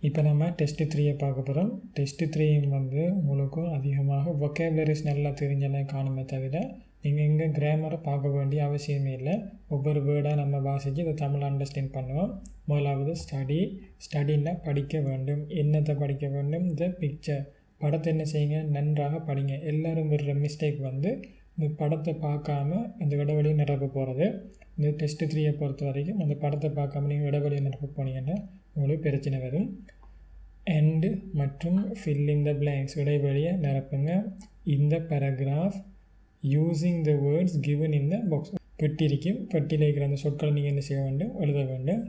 இப்போ நம்ம டெஸ்ட்டு 3 பார்க்க போகிறோம். டெஸ்ட்டு 3 வந்து உங்களுக்கு அதிகமாக வொக்கேபுலரிஸ் நல்லா தெரிஞ்சனே காணுமே தவிர நீங்கள் இங்கே கிராமரை பார்க்க வேண்டிய அவசியமே இல்லை. ஒவ்வொரு வேர்டாக நம்ம வாசித்து இதை தமிழ் அண்டர்ஸ்டாண்ட் பண்ணுவோம். முதலாவது ஸ்டடின்னா படிக்க வேண்டும். என்னத்தை படிக்க வேண்டும்? இந்த பிக்சர் படத்தை என்ன செய்யுங்க, நன்றாக படிங்க. எல்லோரும் விடுற மிஸ்டேக் வந்து இந்த படத்தை பார்க்காம அந்த இடைவெளியை நிரப்ப போகிறது. இந்த டெஸ்ட்டு 3 பொறுத்த வரைக்கும் அந்த படத்தை பார்க்காம நீங்கள் இடைவெளியை நிரப்ப போனீங்கன்னா உங்களுக்கு பிரச்சனை வரும். அண்டு மற்றும் ஃபில் இன் த பிளாங்க்ஸ், இடைவெளியை நிரப்புங்க. இந்த paragraph using the words given in the box. பெட்டி இருக்கும், பெட்டியில் இருக்கிற அந்த சொற்களை நீங்கள் என்ன செய்ய வேண்டும், எழுத வேண்டும்.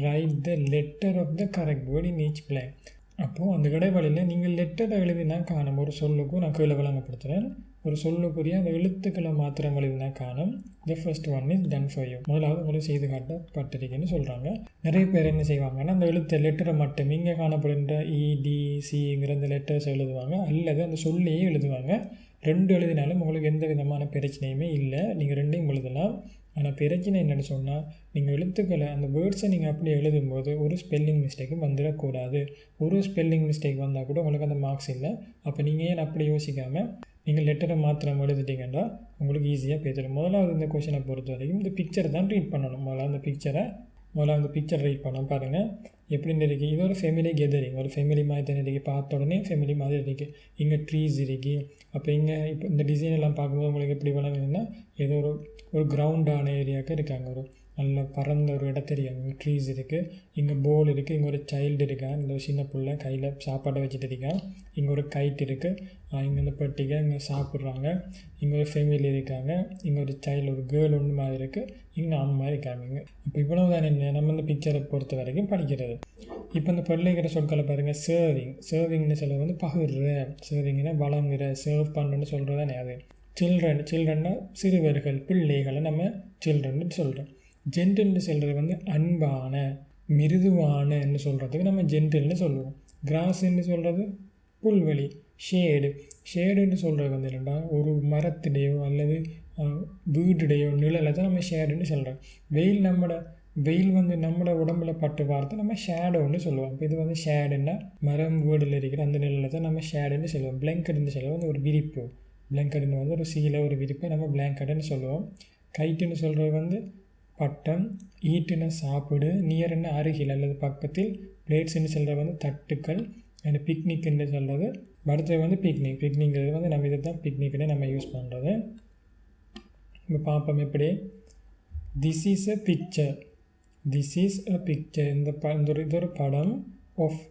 Write the letter of the correct word in each blank. அப்போது அந்த இடைவெளியில் நீங்கள் லெட்டரை எழுதினா காணும். ஒரு சொல்லுக்கும் நான் கீழே விளங்கப்படுத்துகிறேன். ஒரு சொல்லுக்குரிய அந்த எழுத்துக்களை மாத்திரம் எழுதினா காணும். The first one is done for you. முதலாவது உங்களுக்கு செய்து காட்டப்பட்டிருக்குன்னு சொல்கிறாங்க. நிறைய பேர் என்ன செய்வாங்கன்னா அந்த லெட்டரை மட்டும் இங்கே காணப்படுகின்ற EDCங்கிற அந்த லெட்டர்ஸ் எழுதுவாங்க, அல்லது அந்த சொல்லையே எழுதுவாங்க. ரெண்டு எழுதினாலும் உங்களுக்கு எந்த விதமான பிரச்சனையுமே இல்லை. நீங்கள் ரெண்டையும் எழுதலாம். ஆனால் பிரச்சனை என்னென்னு சொன்னால், நீங்கள் எழுத்துக்களை அந்த வேர்ட்ஸை நீங்கள் அப்படியே எழுதும்போது ஒரு ஸ்பெல்லிங் மிஸ்டேக்கும் வந்துடக்கூடாது. ஒரு ஸ்பெல்லிங் மிஸ்டேக் வந்தால் கூட உங்களுக்கு அந்த மார்க்ஸ் இல்லை. அப்போ நீங்கள் ஏன் அப்படி யோசிக்காமல் நீங்கள் லெட்டரை மாத்திரம் எழுதிட்டீங்கன்னா உங்களுக்கு ஈஸியாக பேசிடும். முதலாவது இந்த கொஷனை பொறுத்த வரைக்கும் இந்த பிக்சரை தான் ரீட் பண்ணணும். முதல்ல அந்த பிக்சர் ரீட் பண்ண பாருங்கள் எப்படின்னு இருக்குது. இது ஒரு ஃபேமிலி கெதரிங், ஒரு ஃபேமிலி மாதிரி தான் இருக்குது. பார்த்த உடனே ஃபேமிலி மாதிரி இருக்குது. இங்கே ட்ரீஸ் இருக்குது. அப்போ இங்கே இப்போ இந்த டிசைன் எல்லாம் பார்க்கும்போது உங்களுக்கு எப்படி வளருதுன்னா ஏதோ ஒரு கிரவுண்டான ஏரியாவுக்கு இருக்காங்க. ஒரு நல்ல பறந்த ஒரு இடத்தெரியாங்க. இங்கே ட்ரீஸ் இருக்குது, இங்கே போல் இருக்குது, இங்கே ஒரு சைல்டு இருக்கான், இந்த சின்ன பிள்ளை கையில் சாப்பாடை வச்சுட்டு இருக்கான். இங்கே ஒரு கைட் இருக்குது, இங்கே இந்த பெட்டிக்கை இங்கே சாப்பிட்றாங்க. இங்கே ஒரு ஃபேமிலி இருக்காங்க, இங்கே ஒரு சைல்டு ஒரு கேர்ள் ஒன்று மாதிரி இருக்குது, இங்கே அம்மா இருக்காங்க. இங்கே இப்போ இவ்வளவு தான் என்ன நம்ம இந்த பிக்சரை பொறுத்த வரைக்கும் படிக்கிறது. இப்போ இந்த பிள்ளைகிற சொற்களை பாருங்கள். சர்விங்னு சொல்கிறது வந்து பகிர்ற, சர்விங்னா வழங்குற, சர்வ் பண்ணுன்னு சொல்கிறது தானே அது. சில்ட்ரன்னா சிறுவர்கள், பிள்ளைகளை நம்ம சில்ட்ரன்னு சொல்கிறோம். ஜென்டில்னு சொல்கிறது வந்து அன்பான, மிருதுவானன்னு சொல்கிறதுக்கு நம்ம ஜென்டில்னு சொல்லுவோம். கிராஸ்ன்னு சொல்கிறது புல்வெளி. ஷேடுன்னு சொல்கிறது வந்து என்னென்னா ஒரு மரத்துடையோ அல்லது வீடுடையோ நிழலை தான் நம்ம ஷேடுன்னு சொல்கிறோம். வெயில் வந்து நம்மளோட உடம்புல பட்டு வார்த்தை நம்ம ஷேடோன்னு சொல்லுவோம். இப்போ இது வந்து ஷேடுன்னா மரம் வீடில் இருக்கிற அந்த நிழலை தான் நம்ம ஷேடுன்னு சொல்லுவோம். பிளாங்கெட்னு சொல்லுவோம், வந்து ஒரு விரிப்பு. பிளாங்கெட்னு வந்து ஒரு சீலை, ஒரு விரிப்பை நம்ம பிளாங்கெட்டுன்னு சொல்லுவோம். கைட்டுன்னு சொல்கிறது வந்து பட்டம். ஈட்டுன்னு சாப்பிடு. நியர்ன்னு அருகில் அல்லது பக்கத்தில். பிளேட்ஸ்ன்னு சொல்கிறது வந்து தட்டுக்கள். அண்ட் பிக்னிக்னு சொல்கிறது அடுத்தது வந்து பிக்னிக்ங்கிறது வந்து நம்ம இதை தான் பிக்னிக்னு நம்ம யூஸ் பண்ணுறது. இப்போ பார்ப்போம் எப்படி. This is a picture. இது ஒரு படம் ஆஃப்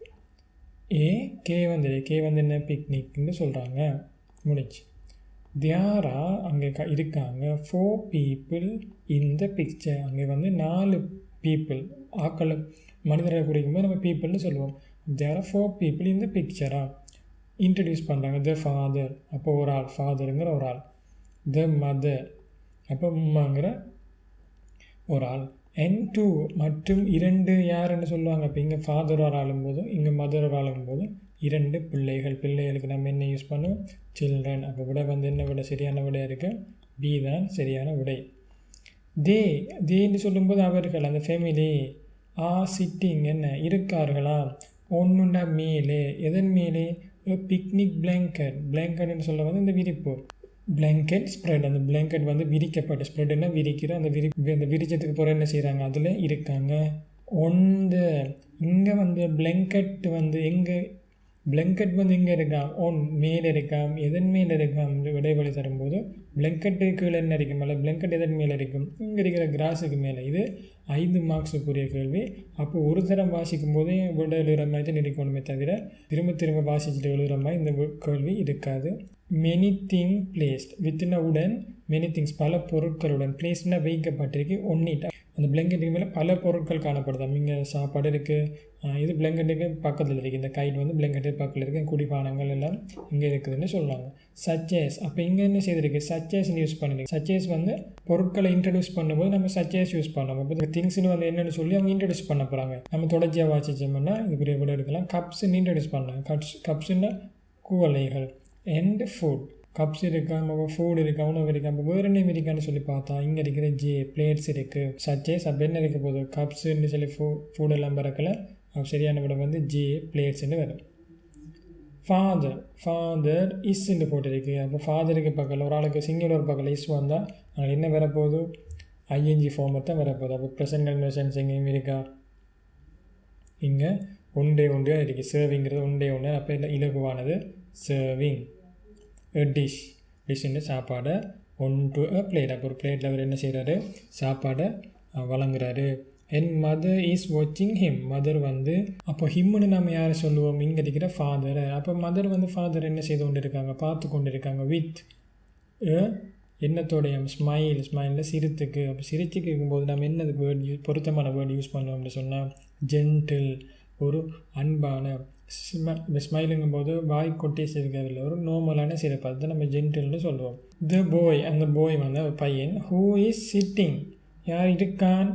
கே வந்து என்ன, பிக்னிக்னு சொல்கிறாங்க. முடிச்சு. தியாரா அங்கே இருக்காங்க 4 people in the picture. அங்கே வந்து 4 people ஆக்கள் மனிதரை குறிக்கும்போது நம்ம பீப்புள்னு சொல்லுவோம். தியாரா 4 people in the picture. Introduce பண்ணுறாங்க. த ஃபாதர், அப்போ ஒரு ஆள், ஃபாதருங்கிற ஒரு ஆள். த மதர், அப்போ உம்மாங்கிற ஒரு ஆள். அண்ட் 2 மற்றும் 2 யாருன்னு சொல்லுவாங்க. இப்போ இங்கே ஃபாதர் ஒரு ஆளும்போதும் இங்கே மதர் ஒரு ஆளும்போதும் 2 பிள்ளைகளுக்கு நம்ம என்ன யூஸ் பண்ணுவோம், சில்ட்ரன். அப்போ விட வந்து என்ன விட சரியான விடையாக இருக்குது, பி தான் சரியான விடை. தேன்னு சொல்லும்போது அவர்கள், அந்த ஃபேமிலி. சிட்டிங் என்ன இருக்கார்களா. ஒன்றுண்டா மேலே, எதன் மேலே, பிக்னிக் பிளாங்கெட்னு சொல்ல வந்து இந்த விரிப்பு. பிளாங்கெட் ஸ்ப்ரெட், அந்த பிளாங்கெட் வந்து விரிக்கப்பட்ட, ஸ்ப்ரெட்னா விரிக்கிற, அந்த விரிச்சத்துக்கு போகிற என்ன செய்கிறாங்க, அதில் இருக்காங்க. இங்கே வந்து பிளாங்கெட் வந்து இங்கே இருக்கான், மேலே இருக்கான். எதன் மேலே இருக்கான் இடைவெளி தரும்போது பிளாங்கெட்டு கீழே என்ன இருக்கும், அல்ல பிளாங்கெட் எதன் மேலே இருக்கும், இங்கே இருக்கிற கிராஸுக்கு மேலே. இது 5 மார்க்ஸுக்குரிய கேள்வி. அப்போ ஒரு தரம் வாசிக்கும் போதே விட எழுதுகிற மாதிரி தான் இருக்கணுமே தவிர திரும்ப வாசிச்சுட்டு எழுதுகிற மாதிரி இந்த கேள்வி இருக்காது. மெனி திங் பிளேஸ்ட் வித்தின் உடன், மெனி திங்ஸ் பல பொருட்களுடன், பிளேஸ்னா வைக்கப்பட்டிருக்கு. ஒன்னிட் அந்த பிளாங்கெட்டுக்கு மேலே பல பொருட்கள் காணப்படுது. இங்கே சாப்பாடு இருக்குது, இது பிளாங்கெட்டுக்கு பக்கத்தில் இருக்குது. இந்த கைட் வந்து பிளாங்கெட்டுக்கு பக்கத்தில் இருக்குது. குடிபானங்கள் எல்லாம் இங்கே இருக்குதுன்னு சொல்லுவாங்க. சச்சேஸ், அப்போ இங்கே என்ன செய்திருக்கு, சச்சேஸ்ன்னு யூஸ் பண்ணிருக்கு. சச்சேஸ் வந்து பொருட்களை இன்ட்ரடியூஸ் பண்ணும்போது நம்ம சச்சேஸ் யூஸ் பண்ணுவோம். இப்போ திங்ஸ்னு வந்து என்னென்னு சொல்லி அவங்க இன்ட்ரடியூஸ் பண்ண போகிறாங்க. நம்ம தொடர்ச்சியாக வாசிச்சோம்னா இதுக்குரிய விட எடுக்கலாம். கப்ஸ்ன்னு இன்ட்ரடியூஸ் பண்ணாங்க. கப்ஸ்ன்னா குவளைகள். அண்ட் ஃபுட், கப்ஸ் இருக்கா, நம்ம ஃபுட் இருக்கா, உணவு இருக்கா, நம்ம வேறு என்ன இருக்கான்னு சொல்லி பார்த்தா இங்கே இருக்கிற பிளேட்ஸ் இருக்குது. சச்சேஸ் அப்போ என்ன இருக்க போகுது, கப்ஸுன்னு சொல்லி ஃபுட் எல்லாம் பறக்கலை, சரியான விட வந்து ஜே பிளேட்ஸ்ன்னு வரும். ஃபாதர் இஸ்ன்னு போட்டிருக்கு. அப்போ ஃபாதருக்கு பக்கத்தில் ஒரு ஆளுக்கு சிங்கிள் ஒரு பக்கத்தில் இஸ் வந்தால் அங்கே என்ன வரப்போகுது, ஐஎன்ஜி ஃபார்மை தான் வரப்போகுது. அப்போ ப்ரெசன்ட் கன்வர்சன்ஸ் எங்கேயும் இருக்கா, இங்கே ஒன்றே இருக்குது. சர்விங்கிறது ஒன்றே. அப்போ இல்லை இலகுவானது சர்விங். டிஷ்ஷுன்னு சாப்பாடை ஒன்று பிளேட். அப்போ ஒரு பிளேட்டில் அவர் என்ன செய்கிறாரு, சாப்பாடை வழங்குறாரு. என் மதர் இஸ் வாட்சிங் ஹிம். மதர் வந்து அப்போ ஹிம்னு நம்ம யாரை சொல்லுவோம், இங்கே இருக்கிற ஃபாதரை. அப்போ மதர் வந்து ஃபாதர் என்ன செய்து கொண்டு இருக்காங்க, பார்த்து கொண்டு இருக்காங்க. வித் என்னத்தோடைய ஸ்மைலில் சிரித்துக்கு. அப்போ சிரிச்சுக்கு இருக்கும்போது நம்ம என்னது வேர்ட் பொருத்தமான வேர்டு யூஸ் பண்ணுவோம்னு சொன்னால் ஜென்டில், ஒரு அன்பான. ஸ்மைலுங்கும் போது வாய் கொட்டி சிரிக்கிறதில்ல, ஒரு நார்மலான சிரிப்பு, அதுதான் நம்ம ஜென்டில்னு சொல்லுவோம். த பாய், அந்த பாய் வந்து பையன். ஹூ இஸ் சிட்டிங், யார் இருக்கான்,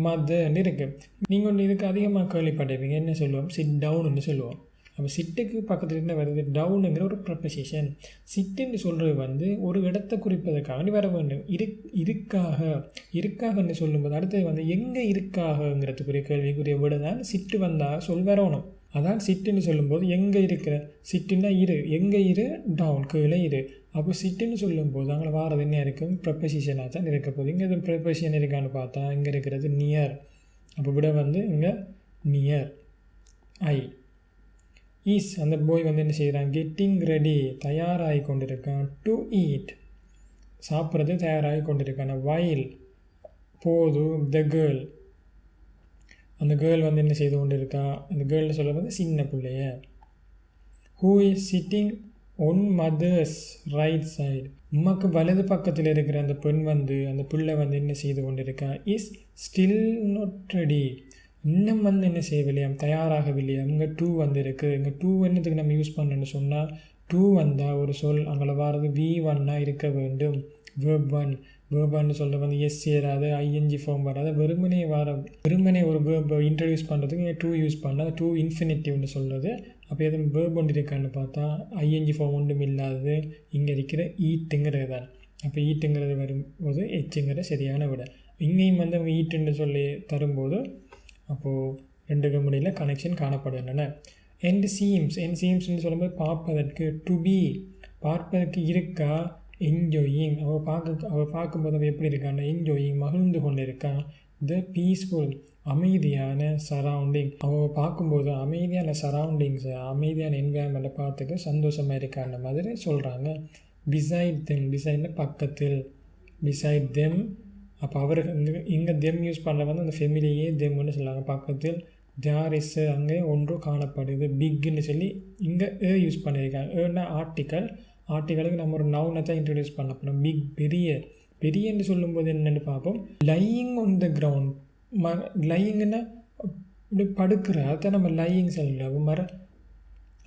மதர்ன்னு இருக்குது. நீங்கள் ஒன்று இதுக்கு அதிகமாக கேள்விப்பட்டிருப்பீங்க, என்ன சொல்லுவோம், சிட் டவுன்னு சொல்லுவோம். அப்போ சிட்டுக்கு பக்கத்தில் என்ன வருது, டவுனுங்கிற ஒரு ப்ரப்போசிஷன். சிட்டுன்னு சொல்கிறது வந்து ஒரு இடத்தை குறிப்பதற்காக வர வேண்டும். இருக்காகன்னு சொல்லும்போது அடுத்தது வந்து எங்கே இருக்காகங்கிறதுக்குரிய கேள்விக்குரிய விட தான் சிட்டு வந்தால் சொல் வரணும். அதான் சிட்டுன்னு சொல்லும்போது எங்கே இருக்கிற, சிட்டுன்னா எங்கே டவுன் கீழே அப்போ சிட்டுன்னு சொல்லும்போது அங்கே வாரது என்ன இருக்கும், ப்ரப்போசிஷனாக தான் இருக்க போகுது. இங்கே எதுவும் ப்ரப்போசிஷன் இருக்கான்னு பார்த்தா இங்கே இருக்கிறது நியர். அப்போ விட வந்து இங்கே நியர். ஈஸ், அந்த பாய் வந்து என்ன செய்கிறான், கெட்டிங் ரெடி, தயாராகி கொண்டிருக்கான். டு ஈட், சாப்பிட்றது தயாராகி கொண்டிருக்கான். வைல், போது. த கேர்ள், அந்த கேர்ள் வந்து என்ன செய்து கொண்டு இருக்கா, அந்த கேர்ள்னு சொல்ல வந்து சின்ன பிள்ளைய. Who is sitting on mother's right side, உமக்கு வலது பக்கத்தில் இருக்கிற அந்த பெண் வந்து, அந்த பிள்ளை வந்து என்ன செய்து கொண்டு இருக்கா. இஸ் ஸ்டில் நாட் ரெடி, இன்னும் வந்து என்ன செய்யவில்லையாம், தயாராகவில்லையா. இங்கே டூ வந்து இருக்குது. இங்கே டூ என்னத்துக்கு நம்ம யூஸ் பண்ணணுன்னு சொன்னால், டூ வந்தால் ஒரு சொல் அங்கே வாரது V1 இருக்க வேண்டும். வேர்பான்னு சொல்ல வந்து எஸ் சேராது, ஐஎன்ஜி ஃபார்ம் வராது. வெறுமனே ஒரு வேர்பை இன்ட்ரடியூஸ் பண்ணுறதுக்கு இங்கே டூ யூஸ் பண்ணால் டூ இன்ஃபினிட்டிவ்னு சொல்கிறது. அப்போ எதுவும் வேர்ப் ஒன்று இருக்கான்னு பார்த்தா ஐஎன்ஜி ஃபார்ம் ஒன்றும் இல்லாதது இங்கே இருக்கிற ஈட்டுங்கிறது தான். அப்போ ஈட்டுங்கிறது வரும்போது எச்சுங்கிற சரியான விட. இங்கேயும் வந்து அவங்க ஈட்டுன்னு சொல்லி தரும்போது அப்போது ரெண்டுக்கு முடியல கனெக்ஷன் காணப்படுகின்றன. எண்ட் சீம்ஸ்ன்னு சொல்லும்போது பார்ப்பதற்கு, டு பி பார்ப்பதற்கு இருக்கா. என்ஜாயிங், அவள் பார்க்கும்போது அவள் எப்படி இருக்கான்னு, என்ஜாயிங் மகிழ்ந்து கொண்டு இருக்கான். த பீஸ்ஃபுல், அமைதியான சரௌண்டிங், அவள் பார்க்கும்போது அமைதியான சரௌண்டிங்ஸ், அமைதியான என்விரான்மெண்ட்டை பார்த்துக்க சந்தோஷமாக இருக்கான்ற மாதிரி சொல்கிறாங்க. பிசைட் தெம், பிசைட்னா பக்கத்தில், பிசைட் தெம். அப்போ அவருக்கு இங்கே தெம் யூஸ் பண்ணுற வந்து அந்த ஃபெமிலியே தெம்னு சொல்லுவாங்க. பக்கத்தில். தேர் இஸ், அங்கே ஒன்று காணப்படுது. பிக்குன்னு சொல்லி இங்கே யூஸ் பண்ணியிருக்காங்க. ஏன்னா ஆர்டிக்கலுக்கு நம்ம ஒரு நவுனை தான் இன்ட்ரடியூஸ் பண்ண போகிறோம். பெரியன்னு சொல்லும்போது என்னென்னு பார்ப்போம். லையிங் ஆன் த கிரவுண்ட், லையிங்கன்னா இப்படி படுக்கிற, அதுதான் நம்ம லையிங் சொல்லலாம்.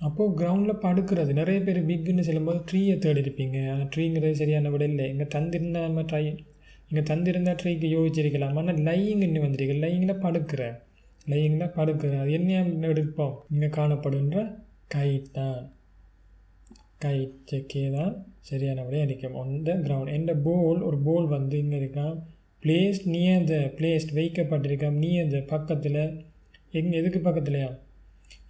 அப்போது கிரவுண்டில் படுக்கிறது. நிறைய பேர் பிக்குன்னு சொல்லும்போது ட்ரீயை தேடி இருப்பீங்க. ஆனால் ட்ரீங்கிறது சரியான விட இல்லை. இங்கே தந்திருந்தால் நம்ம இங்கே தந்திருந்தால் ட்ரீக்கு யோசிச்சிருக்கலாம். ஆனால் லையிங்ன்னு வந்திருக்கு. லையிங்கில் படுக்கிற அது என்ன எடுப்போம், இங்கே காணப்படுன்ற கைட் தான். கைட்டுக்கே தான் சரியான விடையாக இருக்கும். On the ground. எந்த போல், ஒரு போல் வந்து இங்கே இருக்கான். பிளேஸ்ட் நியர் த, பிளேஸ்ட் வைக்கப்பட்டிருக்கான். நியர் த பக்கத்தில், எதுக்கு பக்கத்துலையா,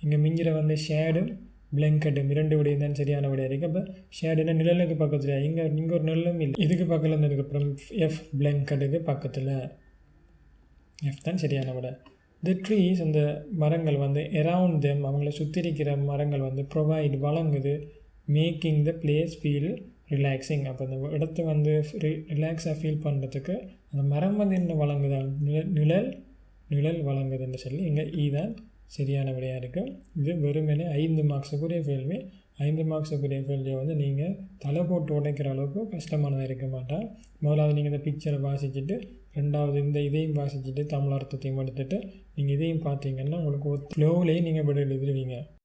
இங்கே மிஞ்சிற வந்து ஷேடும் பிளாங்கெட்டும் இரண்டு விடையும் தான் சரியான விடையாக இருக்குது. அப்போ ஷேடுனா நிழலுக்கு பக்கத்தில், இங்கே ஒரு நிழலும் இல்லை. இதுக்கு பக்கத்தில் இருந்ததுக்கு அப்புறம் எஃப் பிளாங்கெட்டுக்கு பக்கத்தில், எஃப் தான் சரியான விடை. த ட்ரீஸ், அந்த மரங்கள் வந்து அரவுண்ட் தெம், அவங்கள சுற்றி இருக்கிற மரங்கள் வந்து ப்ரொவைட் வழங்குது. Making the place feel relaxing, அப்போ அந்த இடத்த வந்து ரிலாக்ஸாக ஃபீல் பண்ணுறதுக்கு அந்த மரம் வந்து என்ன வழங்குதா, நிழல் வழங்குதுன்னு சொல்லி இங்கே தான் சரியான விடையாக இருக்குது. இது வெறுமனே 5 மார்க்ஸுக்குரிய கேள்வி. 5 மார்க்ஸுக்குரிய கேள்வியை வந்து நீங்கள் தலை போட்டு உடைக்கிற அளவுக்கு கஷ்டமானதாக இருக்க மாட்டால். முதலாவது நீங்கள் இந்த பிக்சரை வாசிச்சுட்டு, ரெண்டாவது இதையும் வாசிச்சுட்டு தமிழ் அர்த்தத்தையும் எடுத்துகிட்டு நீங்கள் இதையும் பார்த்தீங்கன்னா உங்களுக்கு ஒரு ஃப்ளோவிலேயே நீங்கள் விட எழுதிடுவீங்க.